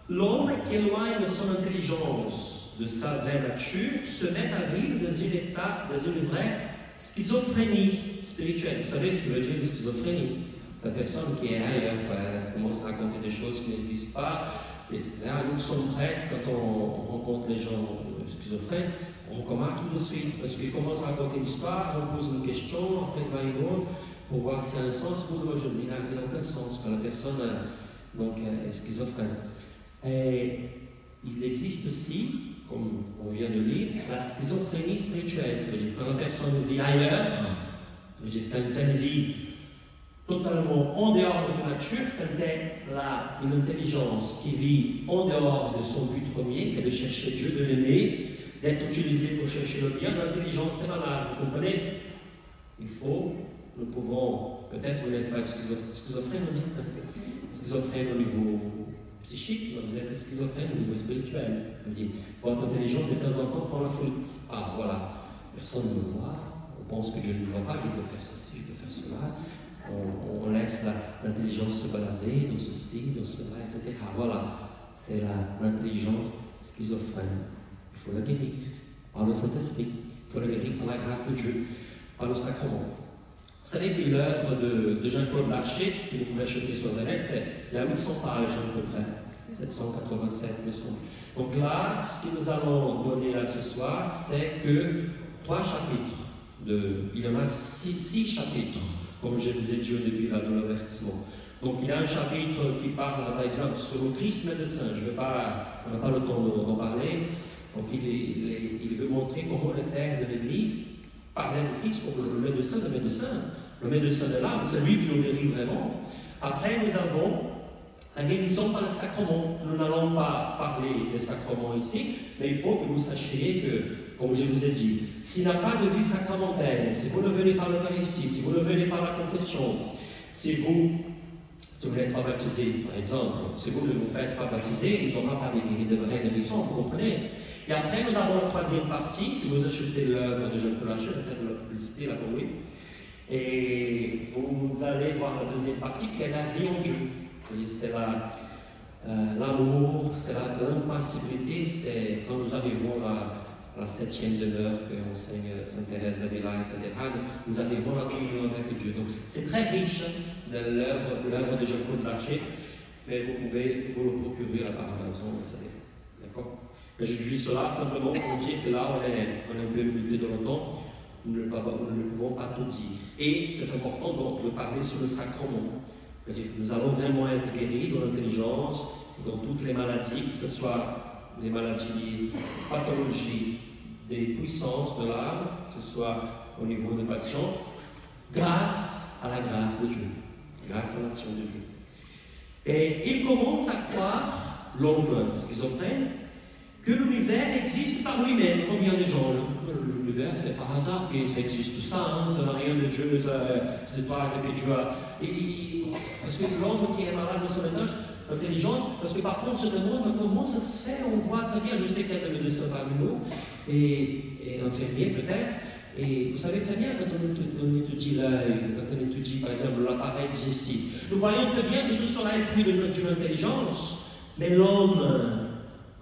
L'homme qui éloigne son intelligence de sa vraie nature se met à vivre dans une vraie schizophrénie spirituelle. Vous savez ce que veut dire une schizophrénie? La personne qui est ailleurs, elle commence à raconter des choses qui n'existent pas, etc. Nous sommes prêts, quand on rencontre les gens schizophrènes, on remarque tout de suite, parce qu'ils commencent à raconter une histoire, on pose une question, après il va une autre, pour voir s'il y a un sens. Pour moi, il n'a aucun sens quand la personne est schizophrène. Et il existe aussi, comme on vient de lire, la schizophrénie spirituelle. Ça veut dire que quand la personne vit ailleurs, ça veut dire quand elle vit totalement en dehors de sa nature, quand elle a une intelligence qui vit en dehors de son but premier, qui est de chercher Dieu, de l'aimer, d'être utilisée pour chercher le bien, l'intelligence est malade. Vous comprenez? Nous pouvons, peut-être vous n'êtes pas schizophrène, schizophrène au niveau psychique, mais vous êtes schizophrène au niveau spirituel. Votre intelligence de temps en temps prend la fuite. Ah voilà, personne ne me voit, on pense que Dieu ne me voit pas, je peux faire ceci, je peux faire cela. On laisse l'intelligence se balader dans ceci, dans cela, etc. Voilà, c'est l'intelligence schizophrène. Il faut la guérir par le Saint-Esprit, il faut la guérir par la grâce de Dieu, par le sacrement. Vous savez que l'œuvre de Jean-Claude Larcher, que vous pouvez acheter sur Internet, il y a 800 pages à peu près, 787 me semble. Donc là, ce que nous allons donner là ce soir, c'est que 3 chapitres, il y en a 6 chapitres, comme je vous ai dit au début là, de l'avertissement. Donc il y a un chapitre qui parle par exemple sur le Christ médecin, on n'a pas le temps d'en parler, donc il veut montrer comment le père de l'Église parlait du Christ comme le médecin de l'âme, c'est lui qui nous guérit vraiment. Après nous avons la guérison par le sacrement. Nous n'allons pas parler des sacrements ici, mais il faut que vous sachiez que, comme je vous ai dit, s'il n'y a pas de vie sacramentelle, si vous ne venez par l'Eucharistie, si vous ne venez par la confession, si vous Si vous n'êtes pas baptisé, par exemple, si vous ne vous faites pas baptiser, il n'y aura pas de vraie guérison, vous comprenez? Et après, nous avons la troisième partie. Si vous achetez l'œuvre de Jean-Paul Lachet, je vais faire de la publicité là pour lui. Et vous allez voir la deuxième partie qui est la vie en Dieu. C'est l'amour, c'est l'impassibilité, c'est quand nous arrivons à la 7e de l'heure que enseigne Sainte Thérèse d'Avila, etc. Nous arrivons à la communion avec Dieu. Donc c'est très riche de l'œuvre de Jean-Paul Lachet, mais vous pouvez vous le procurer à la maison, etc. D'accord? Je dis cela simplement pour dire que là on est un peu limité dans le temps. Nous ne pouvons pas tout dire. Et c'est important donc de parler sur le sacrement. Nous allons vraiment être guéris dans l'intelligence, dans toutes les maladies, que ce soit les maladies, pathologies, des puissances de l'âme, que ce soit au niveau des patients, grâce à la grâce de Dieu, grâce à l'action de Dieu. Et il commence à croire, l'homme schizophrène, que l'univers existe par lui-même. Combien de gens, l'univers, c'est par hasard que ça existe ça, hein, ça n'a rien de Dieu, c'est pas que Dieu a. Parce que l'homme qui est malade de son intelligence, parce que parfois on se demande comment ça se fait, on voit très bien, je sais qu'il y a des médecins parmi nous, et infirmiers peut-être, et vous savez très bien quand on étudie l'œil, quand on étudie par exemple l'appareil digestif, nous voyons très bien que tout cela est fruit de notre intelligence, mais l'homme,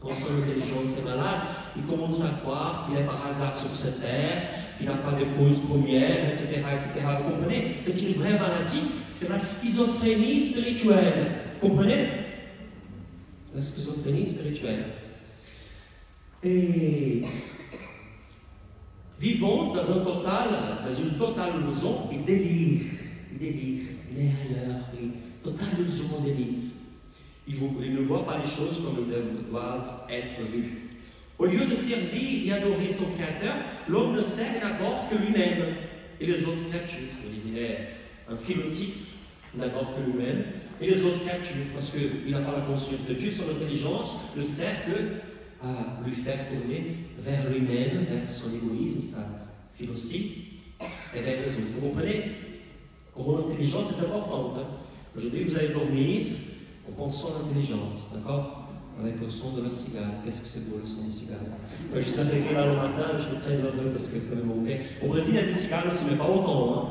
quand son intelligence est malade, il commence à croire qu'il est par hasard sur cette terre, qu'il n'a pas de cause première, etc., etc. Vous comprenez? C'est une vraie maladie, c'est la schizophrénie spirituelle. Vous comprenez? La schizophrénie spirituelle. Et vivons dans une totale illusion et délire. Il est ailleurs, totale illusion et délire. Ils ne voient pas les choses comme elles doivent être vues. Au lieu de servir et adorer son Créateur, l'homme ne sert et n'adore que lui-même et les autres créatures. Il est un philotype, il n'adore que lui-même et les autres créatures, parce qu'il n'a pas la conscience de Dieu, son intelligence ne sert que à lui faire tourner vers lui-même, vers son égoïsme, sa philosophie, et vers les autres. Vous comprenez comment l'intelligence est importante. Aujourd'hui, vous allez dormir en pensant à l'intelligence, d'accord? Avec le son de la cigale. Qu'est-ce que c'est beau le son des cigales? Quand je suis arrivé là le matin, je suis très heureux parce que ça me manquait. Au Brésil, il y a des cigales aussi, mais pas autant. Hein.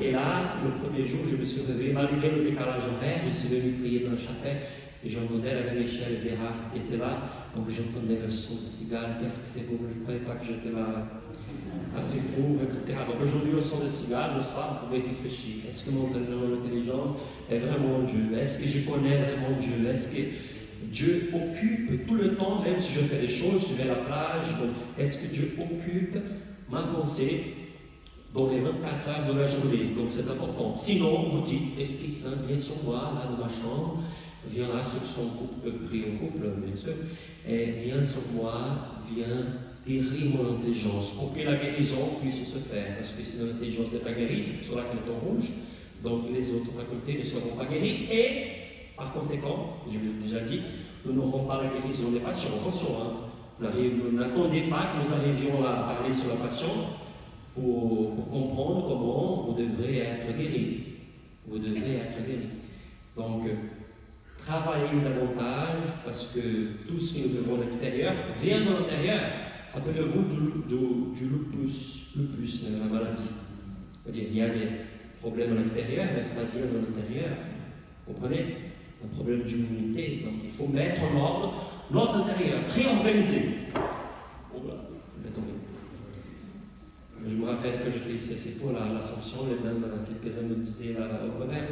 Et là, le premier jour, je me suis réveillé, malgré le décalage horaire, je suis venu prier dans la chapelle et j'entendais la Michel Bérard qui était là. Donc j'entendais le son de cigale. Qu'est-ce que c'est beau? Je ne croyais pas que j'étais là assez fou, etc. Donc aujourd'hui, le son de cigale, le soir, vous pouvez réfléchir. Est-ce que mon intelligence est vraiment Dieu? Est-ce que je connais vraiment Dieu? Est-ce que Dieu occupe tout le temps, même si je fais des choses, je vais à la plage, donc est-ce que Dieu occupe ma pensée dans les 24 heures de la journée? Donc c'est important. Sinon, vous dites, Esprit Saint, viens sur moi, là, dans ma chambre, viens là sur son couple, prier en couple, bien sûr, et viens sur moi, viens guérir mon intelligence, pour que la guérison puisse se faire, parce que si l'intelligence n'est pas guérie, c'est pour cela qu'elle est en rouge, donc les autres facultés ne seront pas guéries, et par conséquent, je vous ai déjà dit, nous n'aurons pas la guérison des patients. Attention, hein, n'attendez pas que nous arrivions à parler sur la passion pour comprendre comment vous devrez être guéri. Vous devrez être guéri. Donc, travaillez davantage parce que tout ce que nous devons à l'extérieur vient de l'intérieur. Rappelez-vous du lupus de la maladie. Il y a des problèmes à l'extérieur, mais ça vient de l'intérieur. Vous comprenez? Un problème d'immunité, donc il faut mettre en ordre notre intérieur, réorganiser. Je me rappelle que j'étais ici, c'est pour l'Assomption, quelques-uns me disaient, Robert,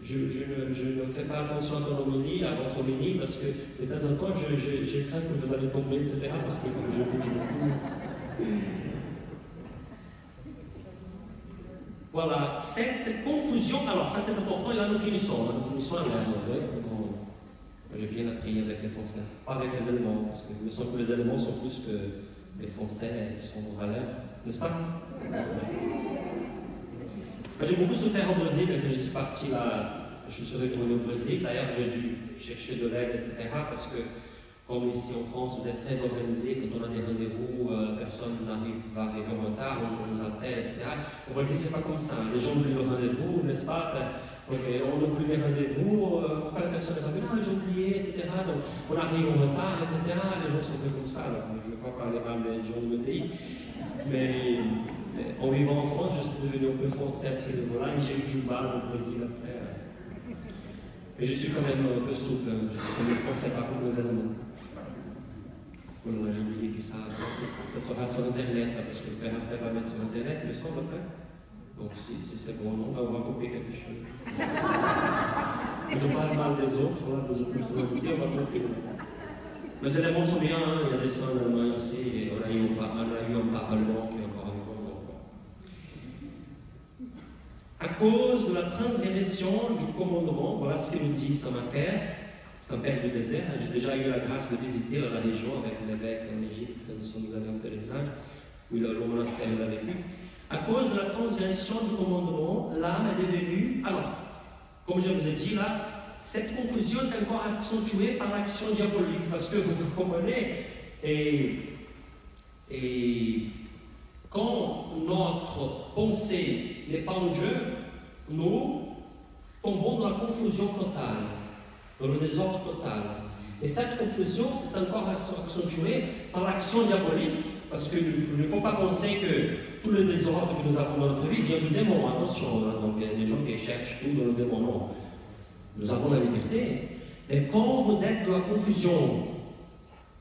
je ne fais pas attention à ton homélie, à votre homélie, parce que de temps en temps, je crains que vous allez tomber, etc., parce que je bouge beaucoup. Voilà, cette confusion, alors ça c'est important, et là nous finissons à l'heure. J'ai bien appris avec les Français, pas avec les Allemands, parce que il me semble que les Allemands sont plus que les Français, ils sont à l'heure, n'est-ce pas? J'ai beaucoup souffert au Brésil quand je suis parti là, je suis retourné au Brésil, d'ailleurs j'ai dû chercher de l'aide, etc., parce que comme ici en France, vous êtes très organisés, quand on a des rendez-vous, personne va arriver en retard, on nous appelle, etc. Au Brésil, c'est pas comme ça. Les gens oublient le rendez-vous, n'est-ce pas? Donc, on a pris les rendez-vous, pourquoi la personne n'est pas venue, j'ai oublié, etc. Donc, on arrive en retard, etc. Les gens sont un peu comme ça. Alors, je ne veux pas parler mal des gens de mon pays, mais en vivant en France, je suis devenu un peu français à ce niveau-là, et j'ai eu du mal, on pourrait se dire après. Mais je suis quand même un peu souple, je suis comme les Français, pas comme les Allemands. Voilà, j'ai oublié que ça sera sur Internet, parce que le père Raphaël va mettre sur Internet, il me semble, après. Donc, si c'est bon, non, on va couper quelque chose. Je parle mal des autres, là, des autres personnalités, on va couper. Mais les Allemands sont bien, hein, il y a des saints allemands aussi, et on a eu un pape allemand qui est encore un bon. À cause de la transgression du commandement, voilà ce que nous dit Saint Macaire, c'est un père du désert. J'ai déjà eu la grâce de visiter la région avec l'évêque en Égypte, nous sommes allés en pèlerinage, où le monastère a vécu. À cause de la transgression du commandement, l'âme est devenue. Alors, comme je vous ai dit là, cette confusion est encore accentuée par l'action diabolique, parce que vous comprenez, et quand notre pensée n'est pas en Dieu, nous tombons dans la confusion totale, dans le désordre total. Et cette confusion est encore accentuée par l'action diabolique, parce qu'il ne faut pas penser que tout le désordre que nous avons dans notre vie vient du démon, attention, hein, donc il y a des gens qui cherchent tout dans le démon, non. Nous avons la liberté. Mais quand vous êtes dans la confusion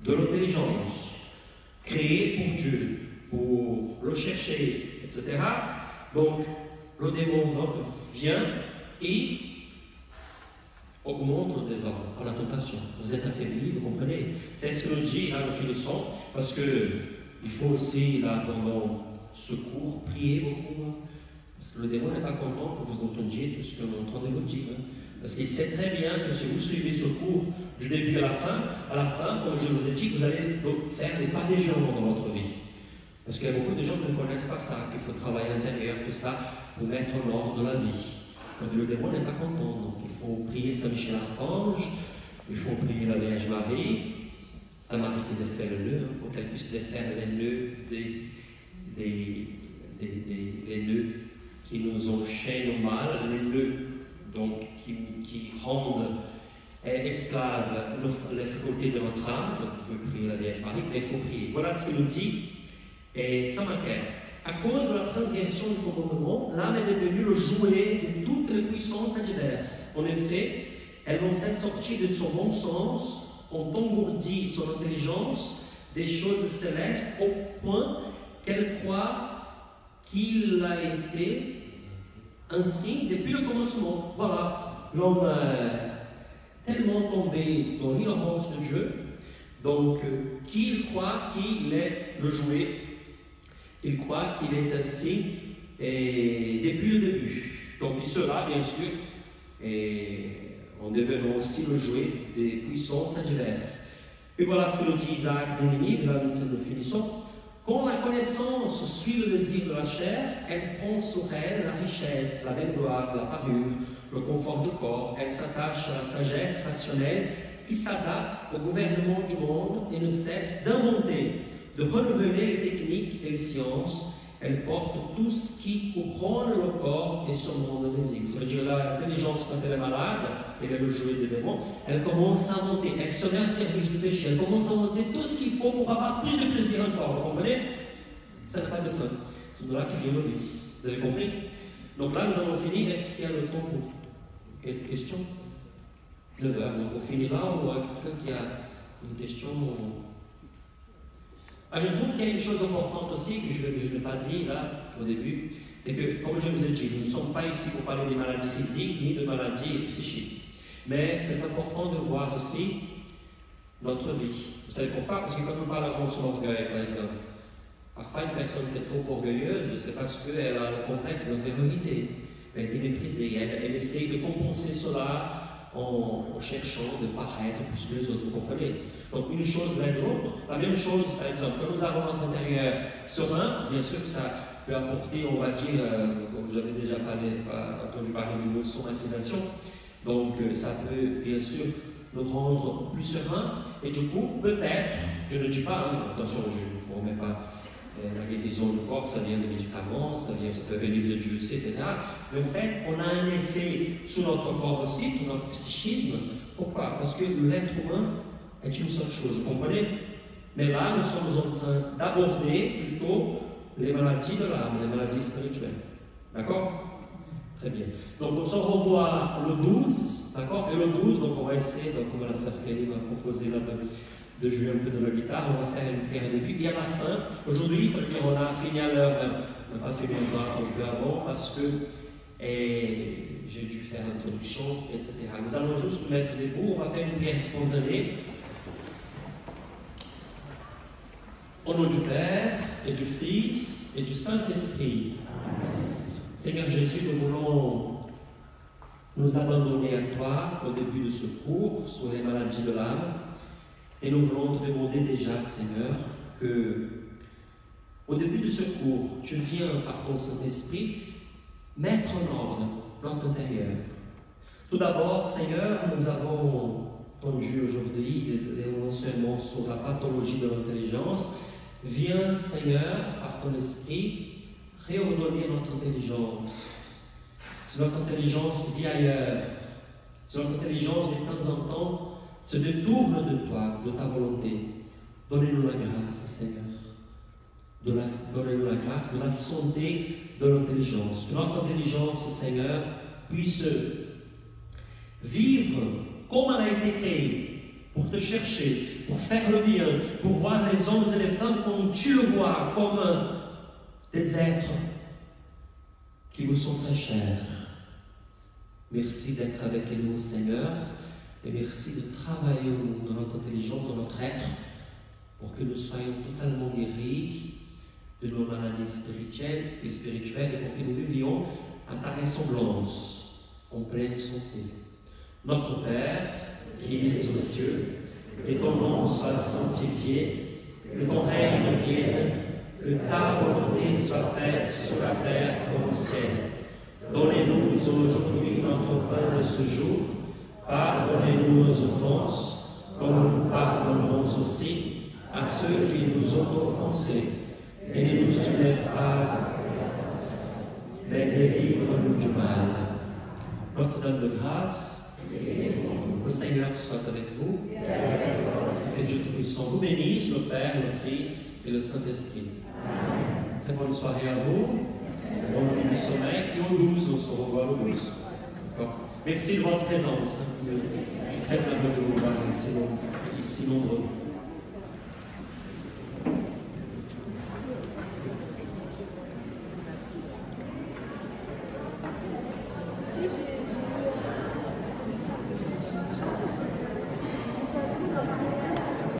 de l'intelligence, créée pour Dieu, pour le chercher, etc., donc le démon vient et augmente le désordre par la tentation. Vous êtes affaibli, vous comprenez? C'est ce que nous dit là, nous finissons, parce qu'il faut aussi, là, pendant ce cours, prier beaucoup. Parce que le démon n'est pas content que vous entendiez tout ce que nous est en train de vous dire. Parce qu'il sait très bien que si vous suivez ce cours du début à la fin, comme je vous ai dit, vous allez faire des pas des géants dans votre vie. Parce qu'il y a beaucoup de gens qui ne connaissent pas ça, qu'il faut travailler à l'intérieur, tout ça, pour mettre en ordre la vie. Donc le démon n'est pas content, donc il faut prier Saint Michel Archange, il faut prier la Vierge Marie, la Marie qui défait le nœud, pour qu'elle puisse défaire les nœuds les nœuds qui nous enchaînent au mal, les nœuds donc, qui rendent esclaves les facultés de notre âme. Donc vous pouvez prier la Vierge Marie, mais il faut prier. Voilà ce que nous dit Saint Macaire. À cause de la transgression du commandement, l'âme est devenue le jouet de toutes les puissances adverses. En effet, elles l'ont fait sortir de son bon sens, ont engourdi son intelligence des choses célestes au point qu'elle croit qu'il a été ainsi depuis le commencement. Voilà, l'homme tellement tombé dans l'ignorance de Dieu, donc qu'il croit qu'il est le jouet, il croit qu'il est ainsi depuis le début. Donc il sera bien sûr, en devenant aussi le jouet des puissances adverses. Et voilà ce que nous dit Isaac dans le livre, là nous finissons. Quand la connaissance suit le désir de la chair, elle prend sur elle la richesse, la belle gloire, la parure, le confort du corps. Elle s'attache à la sagesse rationnelle qui s'adapte au gouvernement du monde et ne cesse d'inventer, de renouveler les techniques et les sciences. Elle porte tout ce qui couronne le corps et son monde invisible. Ça veut dire l'intelligence, quand elle est malade, elle est le jouet des démons, elle commence à inventer, elle se met au service du péché, elle commence à inventer tout ce qu'il faut pour avoir plus de plaisir encore. Vous comprenez? Ça n'a pas de fin. C'est de là qui vient le vice. Vous avez compris? Donc là, nous avons fini. Est-ce qu'il y a le temps pour quelques questions? 9h. Donc on finit là, on aura quelqu'un qui a une question. Je trouve qu'il y a une chose importante aussi que je n'ai pas dit là au début, c'est que, comme je vous ai dit, nous ne sommes pas ici pour parler des maladies physiques ni de maladies psychiques. Mais c'est important de voir aussi notre vie. Vous savez pourquoi? Parce que quand on parle de son orgueil, par exemple, parfois une personne qui est trop orgueilleuse, c'est parce qu'elle a le complexe d'infériorité, elle a été méprisée, elle essaie de compenser cela en cherchant de paraître plus que les autres, vous comprenez? Donc une chose l'aide l'autre. La même chose, par exemple, quand nous avons notre intérieur serein, bien sûr que ça peut apporter, on va dire, comme vous avez déjà entendu parler du mot somatisation, donc ça peut bien sûr nous rendre plus sereins, et du coup, peut-être, je ne dis pas, attention, je ne remets pas la guérison du corps, ça vient des médicaments, ça peut venir de Dieu, etc. Mais en fait, on a un effet sur notre corps aussi, sur notre psychisme. Pourquoi? Parce que l'être humain est une seule chose, vous comprenez? Mais là, nous sommes en train d'aborder plutôt les maladies de l'âme, les maladies spirituelles. D'accord? Très bien. Donc, on se revoit le 12, d'accord? Et le 12, donc on va essayer, donc, comme la sœur Kelly m'a proposé là de jouer un peu de la guitare, on va faire une prière au début. Et à la fin, aujourd'hui, ça veut dire qu'on a fini à l'heure, on n'a pas fait un peu avant, parce que j'ai dû faire l'introduction, etc. Nous allons juste nous mettre debout, on va faire une prière spontanée. Au nom du Père, et du Fils, et du Saint-Esprit. Seigneur Jésus, nous voulons nous abandonner à toi au début de ce cours sur les maladies de l'âme. Et nous voulons te demander déjà, Seigneur, que au début de ce cours, tu viens par ton Saint-Esprit mettre en ordre notre intérieur. Tout d'abord, Seigneur, nous avons entendu aujourd'hui des enseignements sur la pathologie de l'intelligence. Viens, Seigneur, par ton esprit, réordonner notre intelligence. Si notre intelligence vit ailleurs, si notre intelligence de temps en temps se détourne de toi, de ta volonté, donnez-nous la grâce, Seigneur. Donnez-nous la grâce de la santé de l'intelligence. Que notre intelligence, Seigneur, puisse vivre comme elle a été créée, pour te chercher, pour faire le bien, pour voir les hommes et les femmes comme tu le vois, comme des êtres qui vous sont très chers. Merci d'être avec nous, Seigneur, et merci de travailler dans notre intelligence, dans notre être, pour que nous soyons totalement guéris de nos maladies spirituelles et pour que nous vivions à ta ressemblance, en pleine santé. Notre Père, qui es aux cieux, que ton nom soit sanctifié, que ton règne vienne, que ta volonté soit faite sur la terre comme au ciel. Donnez-nous aujourd'hui notre pain de ce jour. Pardonnez-nous nos offenses, comme nous pardonnons aussi à ceux qui nous ont offensés. Et ne nous soumets pas, mais délivre-nous du mal. Notre-Dame de grâce, le Seigneur soit avec vous, que Dieu Tout-Puissant vous bénisse, le Père, le Fils et le Saint-Esprit. Très bonne soirée à vous, bon nuit du sommeil, et au 12, on se revoit au 12. Merci de votre présence. Je suis très heureux de vous voir ici nombreux.